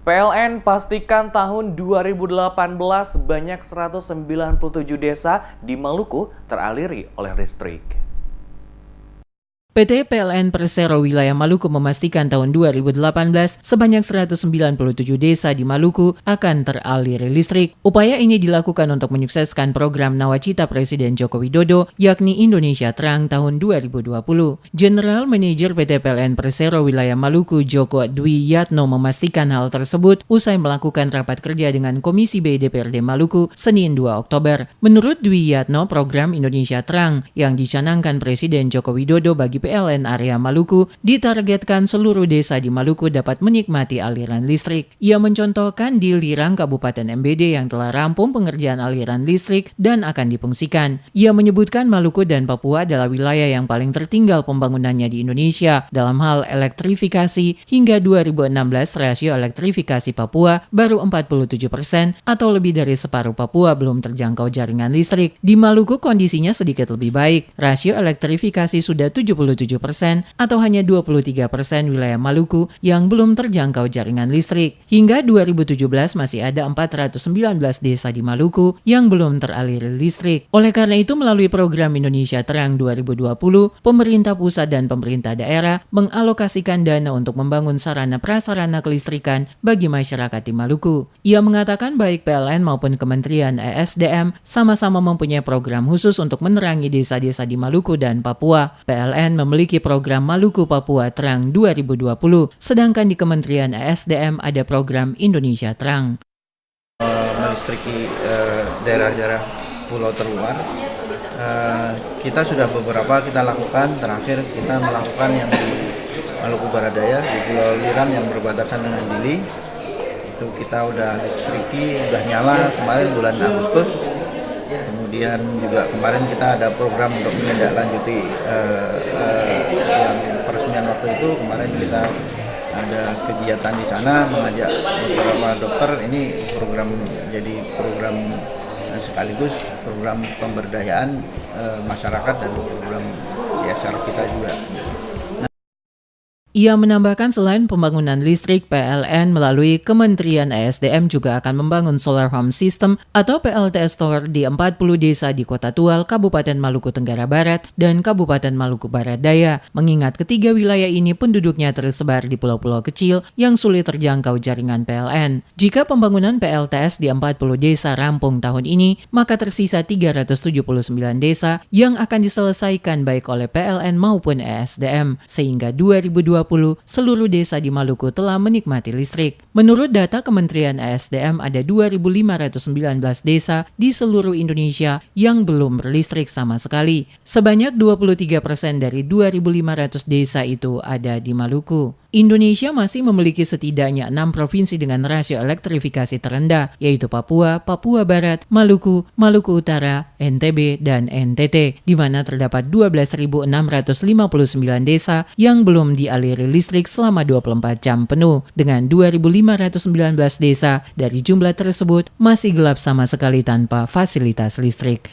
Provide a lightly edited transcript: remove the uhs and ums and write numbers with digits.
PLN pastikan tahun 2018 banyak 197 desa di Maluku teraliri oleh listrik. PT PLN Persero Wilayah Maluku memastikan tahun 2018 sebanyak 197 desa di Maluku akan teraliri listrik. Upaya ini dilakukan untuk menyukseskan program Nawacita Presiden Joko Widodo, yakni Indonesia Terang tahun 2020. General Manager PT PLN Persero Wilayah Maluku Joko Dwi Yatno memastikan hal tersebut usai melakukan rapat kerja dengan Komisi B DPRD Maluku Senin 2 Oktober. Menurut Dwi Yatno, program Indonesia Terang yang dicanangkan Presiden Joko Widodo bagi PLN area Maluku ditargetkan seluruh desa di Maluku dapat menikmati aliran listrik. Ia mencontohkan di Lirang Kabupaten MBD yang telah rampung pengerjaan aliran listrik dan akan difungsikan. Ia menyebutkan Maluku dan Papua adalah wilayah yang paling tertinggal pembangunannya di Indonesia dalam hal elektrifikasi. Hingga 2016 rasio elektrifikasi Papua baru 47% atau lebih dari separuh Papua belum terjangkau jaringan listrik. Di Maluku kondisinya sedikit lebih baik. Rasio elektrifikasi sudah 77% atau hanya 23% wilayah Maluku yang belum terjangkau jaringan listrik. Hingga 2017 masih ada 419 desa di Maluku yang belum teraliri listrik. Oleh karena itu, melalui program Indonesia Terang 2020, pemerintah pusat dan pemerintah daerah mengalokasikan dana untuk membangun sarana prasarana kelistrikan bagi masyarakat di Maluku. Ia mengatakan baik PLN maupun Kementerian ESDM sama-sama mempunyai program khusus untuk menerangi desa-desa di Maluku dan Papua. PLN memiliki program Maluku Papua Terang 2020, sedangkan di Kementerian ESDM ada program Indonesia Terang. Melistriki daerah-daerah pulau terluar, kita sudah beberapa kita lakukan. Terakhir kita melakukan yang di Maluku Barat Daya, di Pulau Lirang yang berbatasan dengan Dili. Itu kita udah listriki, udah nyala kemarin bulan Agustus. Kemudian juga kemarin kita ada program untuk menindaklanjuti yang peresmian waktu itu. Kemarin kita ada kegiatan di sana mengajak beberapa dokter. Ini program jadi program sekaligus program pemberdayaan masyarakat dan program CSR kita juga. Ia menambahkan selain pembangunan listrik, PLN melalui Kementerian ESDM juga akan membangun Solar Home System atau PLTS Tower di 40 desa di Kota Tual, Kabupaten Maluku Tenggara Barat, dan Kabupaten Maluku Barat Daya. Mengingat ketiga wilayah ini penduduknya tersebar di pulau-pulau kecil yang sulit terjangkau jaringan PLN. Jika pembangunan PLTS di 40 desa rampung tahun ini, maka tersisa 379 desa yang akan diselesaikan baik oleh PLN maupun ESDM, sehingga 2020 seluruh desa di Maluku telah menikmati listrik. Menurut data Kementerian ESDM, ada 2.519 desa di seluruh Indonesia yang belum berlistrik sama sekali. Sebanyak 23% dari 2.500 desa itu ada di Maluku. Indonesia masih memiliki setidaknya 6 provinsi dengan rasio elektrifikasi terendah, yaitu Papua, Papua Barat, Maluku, Maluku Utara, NTB, dan NTT, di mana terdapat 12.659 desa yang belum dialiri listrik selama 24 jam penuh. Dengan 2.519 desa, dari jumlah tersebut masih gelap sama sekali tanpa fasilitas listrik.